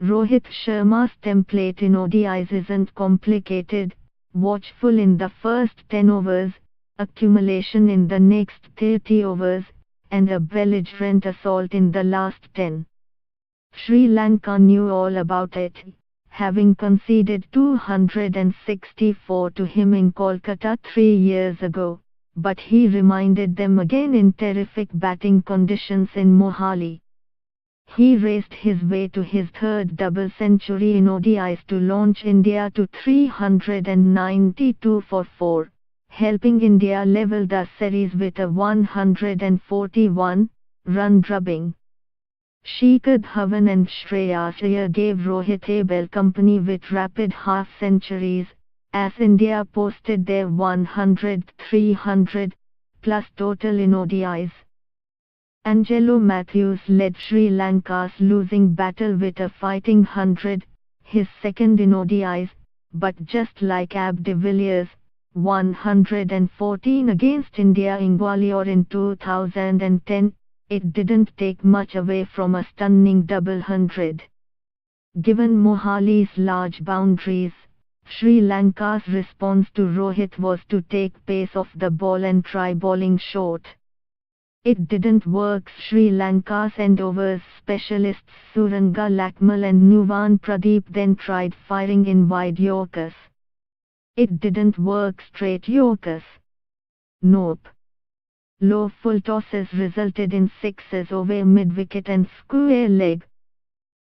Rohit Sharma's template in ODIs isn't complicated: watchful in the first 10 overs, accumulation in the next 30 overs, and a belligerent assault in the last 10. Sri Lanka knew all about it, having conceded 264 to him in Kolkata 3 years ago, but he reminded them again in terrific batting conditions in Mohali. He raced his way to his third double century in ODIs to launch India to 392 for 4, helping India level the series with a 141-run drubbing. Shikhar Dhawan and Shreyas Iyer gave Rohit Abel company with rapid half-centuries, as India posted their 100-300+ total in ODIs. Angelo Matthews led Sri Lanka's losing battle with a fighting 100, his second in ODIs, but just like Ab de Villiers' 114 against India in Gwalior in 2010, it didn't take much away from a stunning double 100. Given Mohali's large boundaries, Sri Lanka's response to Rohit was to take pace off the ball and try bowling short. It didn't work. Sri Lanka's end overs specialists Suranga Lakmal and Nuwan Pradeep then tried firing in wide Yorkers. It didn't work. Straight Yorkers. Nope. Low full tosses resulted in sixes over mid-wicket and square leg.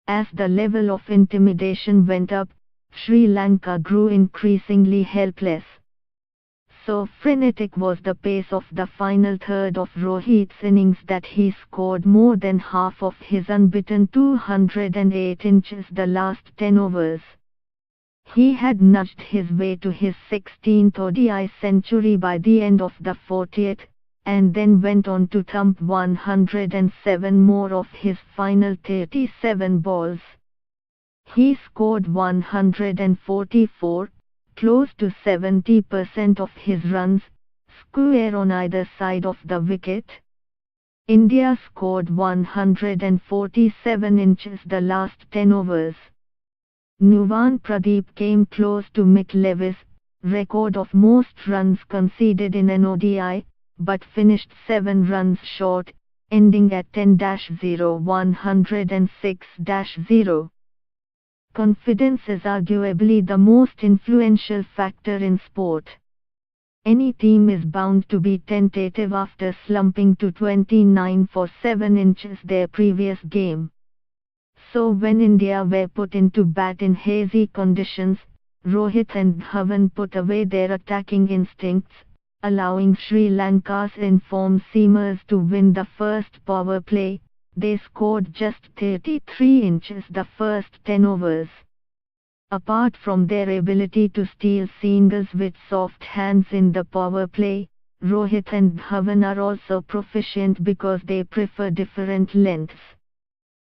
As the level of intimidation went up, Sri Lanka grew increasingly helpless. So frenetic was the pace of the final third of Rohit's innings that he scored more than half of his unbeaten 208 inches the last 10 overs. He had nudged his way to his 16th ODI century by the end of the 40th, and then went on to thump 107 more of his final 37 balls. He scored 144, close to 70% of his runs, square on either side of the wicket. India scored 147 inches the last 10 overs. Nuwan Pradeep came close to Mick Levis' record of most runs conceded in an ODI, but finished 7 runs short, ending at 10-0 106-0. Confidence is arguably the most influential factor in sport. Any team is bound to be tentative after slumping to 29 for 7 inches their previous game. So when India were put into bat in hazy conditions, Rohit and Dhawan put away their attacking instincts, allowing Sri Lanka's informed seamers to win the first power play. They scored just 33 inches the first 10 overs. Apart from their ability to steal singles with soft hands in the power play, Rohit and Dhawan are also proficient because they prefer different lengths.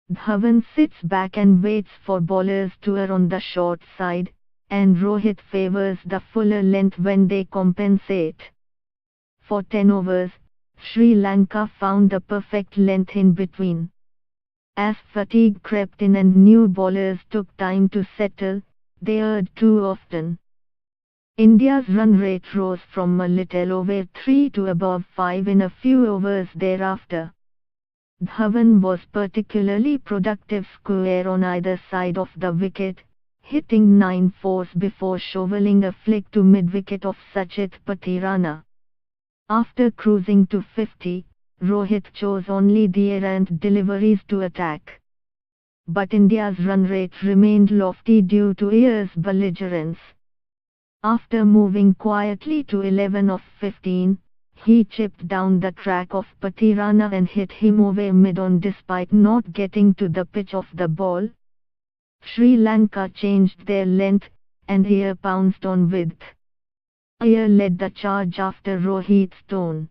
Dhawan sits back and waits for bowlers to err on the short side, and Rohit favors the fuller length when they compensate. For 10 overs, Sri Lanka found the perfect length in between. As fatigue crept in and new bowlers took time to settle, they erred too often. India's run rate rose from a little over 3 to above 5 in a few overs thereafter. Dhawan was particularly productive square on either side of the wicket, hitting 9 fours before shoveling a flick to mid-wicket of Sachit Patirana. After cruising to 50, Rohit chose only the errant deliveries to attack. But India's run rate remained lofty due to Iyer's belligerence. After moving quietly to 11 of 15, he chipped down the track of Patirana and hit him over mid-on despite not getting to the pitch of the ball. Sri Lanka changed their length, and Iyer pounced on width. Iyer led the charge after Rohit's tone.